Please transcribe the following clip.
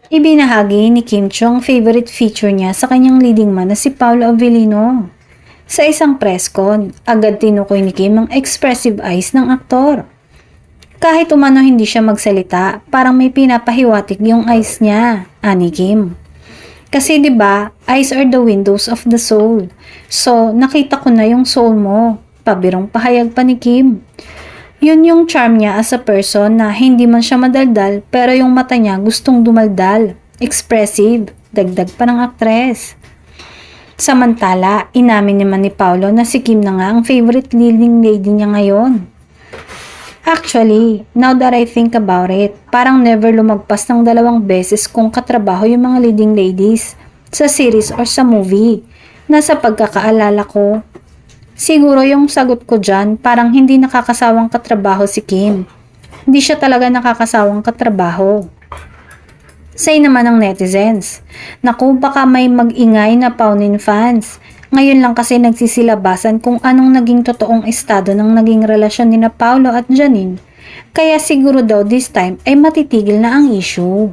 Ibinahagi ni Kim Cho ang favorite feature niya sa kanyang leading man na si Paolo Avellino. Sa isang press con, agad tinukoy ni Kim ang expressive eyes ng aktor. Kahit umano hindi siya magsalita, parang may pinapahiwatig yung eyes niya, ani Kim. Kasi 'di ba, eyes are the windows of the soul. So, nakita ko na yung soul mo. Pabirong pahayag pa ni Kim. Yun yung charm niya as a person na hindi man siya madaldal pero yung mata niya gustong dumaldal. Expressive, dagdag pa ng aktres. Samantala, inamin naman ni Paolo na si Kim na nga ang favorite leading lady niya ngayon. Actually, now that I think about it, parang never lumagpas ng 2 beses kung katrabaho yung mga leading ladies sa series or sa movie na sa pagkakaalala ko. Siguro yung sagot ko dyan, parang hindi nakakasawang katrabaho si Kim. Hindi siya talaga nakakasawang katrabaho. Say naman ng netizens, naku baka may mag-ingay na Paunin fans. Ngayon lang kasi nagsisilabasan kung anong naging totoong estado ng naging relasyon ni na Paolo at Janine. Kaya siguro daw this time ay matitigil na ang issue.